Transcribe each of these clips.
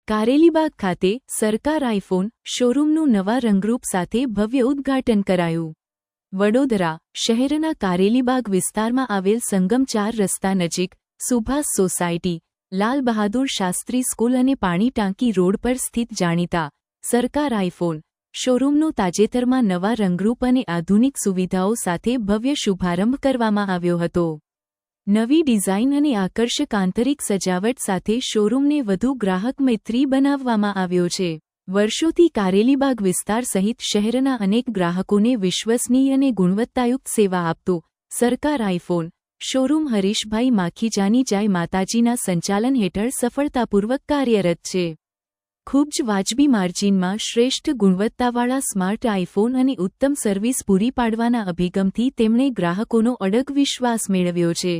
કારેલીબાગ ખાતે સરકાર આઈફોન શોરૂમનું નવા રંગરૂપ સાથે ભવ્ય ઉદ્ઘાટન કરાયું। વડોદરા શહેરના કારેલીબાગ વિસ્તારમાં આવેલ સંગમ 4 રસ્તા નજીક સુભાષ સોસાયટી, લાલ બહાદુર શાસ્ત્રી સ્કૂલ અને પાણી ટાંકી રોડ પર સ્થિત જાણીતા સરકાર આઈફોન શોરૂમનો તાજેતરમાં નવા રંગરૂપ અને આધુનિક સુવિધાઓ સાથે ભવ્ય શુભારંભ કરવામાં આવ્યો હતો। નવી ડિઝાઇન અને આકર્ષક આંતરિક સજાવટ સાથે શોરૂમને વધુ ગ્રાહક મૈત્રી બનાવવામાં આવ્યો છે। વર્ષોથી કારેલીબાગ વિસ્તાર સહિત શહેરના અનેક ગ્રાહકોને વિશ્વસનીય અને ગુણવત્તાયુક્ત સેવા આપતો સરકાર આઈફોન શોરૂમ હરીશભાઈ માખીજાની જય માતાજીના સંચાલન હેઠળ સફળતાપૂર્વક કાર્યરત છે। ખૂબ જ વાજબી માર્જિનમાં શ્રેષ્ઠ ગુણવત્તાવાળા સ્માર્ટ આઈફોન અને ઉત્તમ સર્વિસ પૂરી પાડવાના અભિગમથી તેમણે ગ્રાહકોનો અડગ વિશ્વાસ મેળવ્યો છે।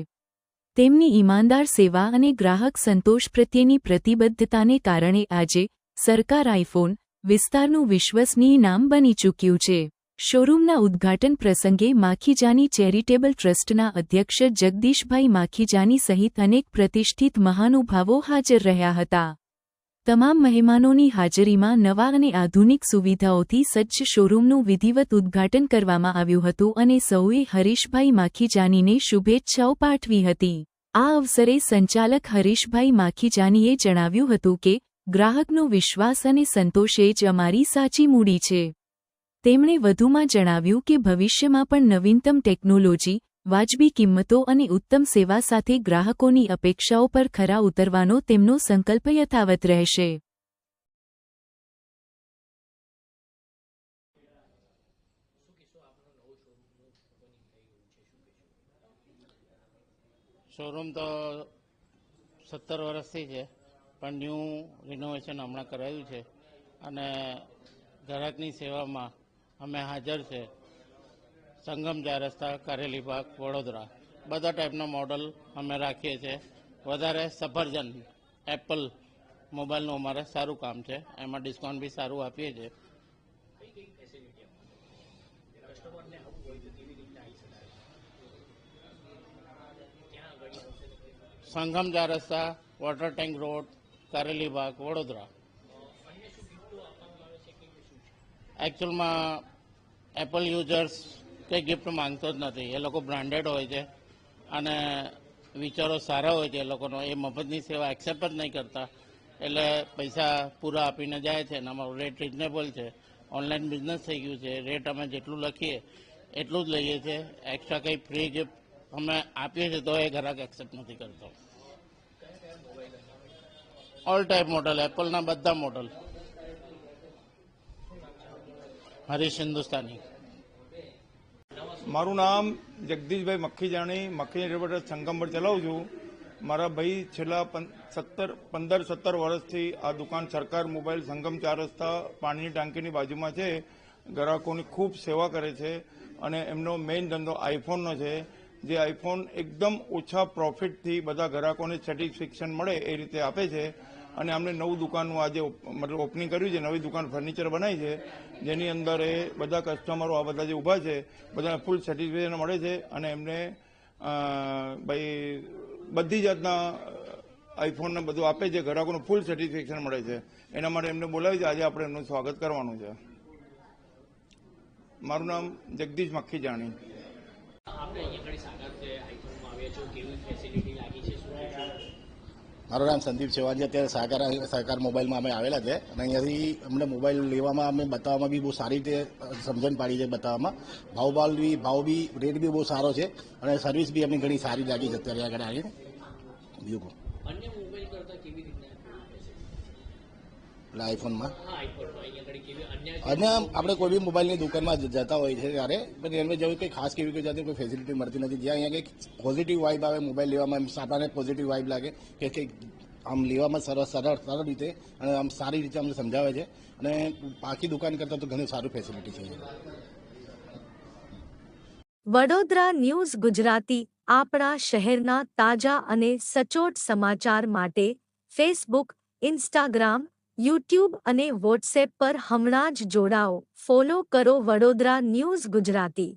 તેમની ઈમાનદાર સેવા અને ગ્રાહક સંતોષ પ્રત્યેની પ્રતિબદ્ધતાને કારણે આજે સરકાર આઈફોન વિસ્તારનું વિશ્વસનીય નામ બની ચૂક્યું છે। શોરૂમના ઉદ્ઘાટન પ્રસંગે માખીજાની ચેરિટેબલ ટ્રસ્ટના અધ્યક્ષ જગદીશભાઈ માખીજાની સહિત અનેક પ્રતિષ્ઠિત મહાનુભાવો હાજર રહ્યા હતા। તમામ મહેમાનોની હાજરીમાં નવા અને આધુનિક સુવિધાઓથી સજ્જ શોરૂમનું વિધિવત ઉદ્ઘાટન કરવામાં આવ્યું હતું અને સૌએ હરીશભાઈ માખીજાનીને શુભેચ્છાઓ પાઠવી હતી। આ અવસરે સંચાલક હરીશભાઈ માખીજાનીએ જણાવ્યું હતું કે ગ્રાહકનો વિશ્વાસ અને સંતોષ એ જ અમારી સાચી મૂડી છે। તેમણે વધુમાં જણાવ્યું કે ભવિષ્યમાં પણ નવીનતમ ટેકનોલોજી, વાજબી કિંમતો અને ઉત્તમ સેવા સાથે ગ્રાહકોની અપેક્ષાઓ પર ખરા ઉતરવાનો તેમનો સંકલ્પ યથાવત રહેશે। શોરૂમ તો 17 વર્ષથી છે, પણ ન્યૂ રિનોવેશન હમણાં કરાયું છે અને ગ્રાહકની સેવામાં અમે હાજર છે। સંગમ 4 રસ્તા, કારેલીબાગ, વડોદરા બધા ટાઈપના મોડલ અમે રાખીએ છીએ। વધારે સફરજન, એપલ મોબાઈલનું અમારે સારું કામ છે, એમાં ડિસ્કાઉન્ટ બી સારું આપીએ છીએ। સંગમ 4 રસ્તા, water tank road, Karelibaug, Vadodara. એકચ્યુઅલમાં એપલ યુઝર્સ કંઈ ગિફ્ટ માંગતો જ નથી, એ લોકો બ્રાન્ડેડ હોય છે અને વિચારો સારા હોય છે એ લોકોનો, એ મફતની સેવા એક્સેપ્ટ જ નહીં કરતા, એટલે પૈસા પૂરા આપીને જાય છે અને અમારું રેટ રિઝનેબલ છે। ઓનલાઈન બિઝનેસ થઈ ગયું છે, રેટ અમે જેટલું લખીએ એટલું જ લઈએ છીએ। એક્સ્ટ્રા કંઈ ફ્રી ગિફ્ટ અમે આપીએ છીએ તો એ ગ્રાહક એક્સેપ્ટ નથી કરતો। ઓલ ટાઈપ મોડલ, એપલના બધા મોડલ, હરીશ હિન્દુસ્તાની। મારું નામ જગદીશભાઈ મખીજાણી, મખીજાણી સંગમ પર ચલાવું છું। મારા ભાઈ છેલ્લા 15-17 વર્ષથી આ દુકાન સરકાર મોબાઈલ સંગમ 4 રસ્તા પાણીની ટાંકીની બાજુમાં છે। ગ્રાહકોની ખૂબ સેવા કરે છે અને એમનો મેઇન ધંધો આઈફોનનો છે, જે આઈફોન એકદમ ઓછા પ્રોફિટથી બધા ગ્રાહકોને સેટિસ્ફેક્શન મળે એ રીતે આપે છે। અને અમને નવું દુકાનનું આજે મતલબ ઓપનિંગ કર્યું છે, નવી દુકાન ફર્નિચર બનાવી છે, જેની અંદર એ બધા કસ્ટમરો આ બધા જે ઊભા છે બધાને ફૂલ સેટિસ્ફેક્શન મળે છે અને એમને ભાઈ બધી જાતના આઈફોનને બધું આપે છે, ગ્રાહકોને ફૂલ સેટિસ્ફેક્શન મળે છે। એના માટે એમને બોલાવી છે, આજે આપણે એમનું સ્વાગત કરવાનું છે। મારું નામ જગદીશ મખીજાણી। મારું નામ સંદીપ ચૌહાણ છે। અત્યારે સહકાર મોબાઈલમાં અમે આવેલા છે અને અહીંયાથી અમને મોબાઈલ લેવામાં અમે બતાવવામાં બી બહુ સારી રીતે સમજણ પાડી છે બતાવવામાં। ભાવ બી રેટ બી બહુ સારો છે અને સર્વિસ બી અમને ઘણી સારી લાગી છે અત્યારે આગળ આવીને। બીજું એટલે આઈફોનમાં અને આપણે કોઈ બી મોબાઈલની દુકાનમાં જતા હોય છે ત્યારે પણ એમને જેવી કંઈ ખાસ કેવી કોઈ જાતની કોઈ ફેસિલિટી મળતી નથી। જ્યાં અહીંયા કંઈક પોઝિટિવ વાઇબ આવે મોબાઈલ લેવામાં, આપણને પોઝિટિવ વાઇબ લાગે કે કંઈક આમ લેવામાં સરળ રીતે અને આમ સારી રીતે અમને સમજાવે છે અને બાકી દુકાન કરતાં તો ઘણું સારું ફેસિલિટી છે। વડોદરા ન્યૂઝ ગુજરાતી આપણા શહેરના તાજા અને સચોટ સમાચાર માટે ફેસબુક, ઇન્સ્ટાગ્રામ, યુટ્યુબ અને વોટ્સએપ પર હમણાં જ જોડાઓ, ફોલો કરો વડોદરા ન્યૂઝ ગુજરાતી।